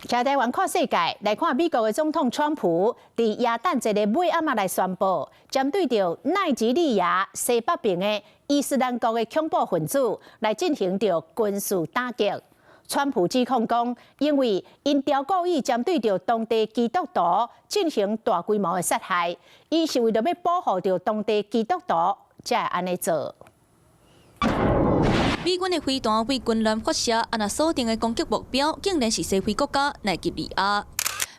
徛台湾看世界，来看美国的总统川普，伫耶诞节的尾暗来宣布，针对着奈及利亚西北边的伊斯兰国的恐怖分子来进行着军事打击。川普指控讲，因为因调故意针对着当地基督徒进行大规模的杀害，伊是为了要保护着当地基督徒，才会安尼做。 美军的飞弹为军舰发射，那锁定的攻击目标竟然是西非国家奈及利亚。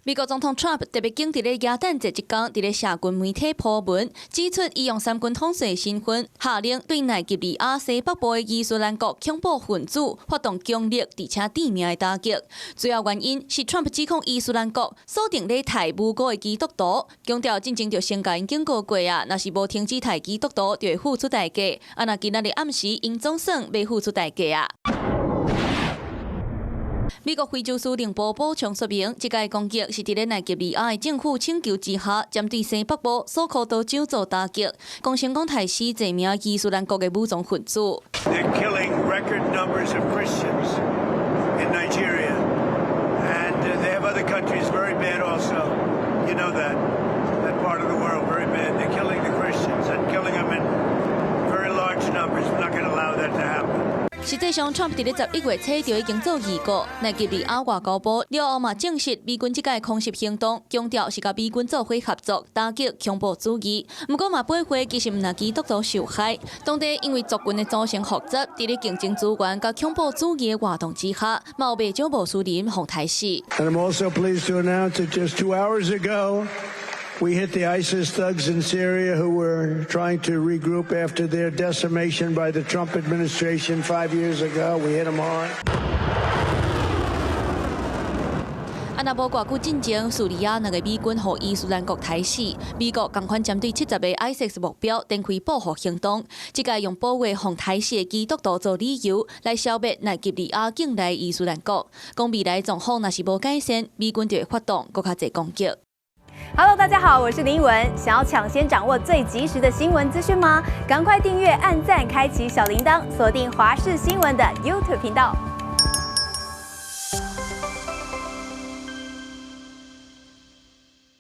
美国总统 Trump 特别经伫咧耶诞节一天，伫咧社群媒体铺文，指出伊用三军统帅的身份，下令对奈及利亚西北部的伊斯兰国恐怖分子发动强烈而且致命的打击。主要原因是 Trump 指控伊斯兰国锁定咧台无辜的基督徒，强调战争就先甲因警告过啊，若是无停止台基督徒，就会付出代价。那今仔日暗时，因总算要付出代价啊。 美国非洲司令部补充说明，这个攻击是伫咧奈及利亚的政府请求之下，针对西北部索科多州做打击，共成功杀死侪名伊斯兰国的武装分子。They're killing record numbers of Christians in Nigeria, and they have other countries very bad also. You know that part of the world very bad. They're killing the Christians and killing them in very large numbers. We're not going to allow that to happen. 实际上 ，Trump 伫咧11月初就已经做预告，奈及利亚外交部了后嘛证实，美军即个空袭行动，强调是甲美军做伙合作，打击恐怖主义。不过嘛，本会其实毋但基督徒受害，当地因为族群的组成复杂，伫咧竞争资源甲恐怖主义的活动之下，嘛有不少穆斯林互杀死。And I'm also pleased to announce that just 2 hours ago. We hit the ISIS thugs in Syria who were trying to regroup after their decimation by the Trump administration 5 years ago. We hit them hard. 若无偌久进前，叙利亚那个美军互伊斯兰国杀死，美国同款针对70个 ISIS 目标展开报复行动，即个用保卫互杀死的基督徒做理由来消灭奈及利亚境内伊斯兰国。讲未来状况若是无改善，美军就会发动更较侪攻击。 Hello， 大家好，我是林依文。想要抢先掌握最及时的新闻资讯吗？赶快订阅、按赞、开启小铃铛，锁定华视新闻的 YouTube 频道。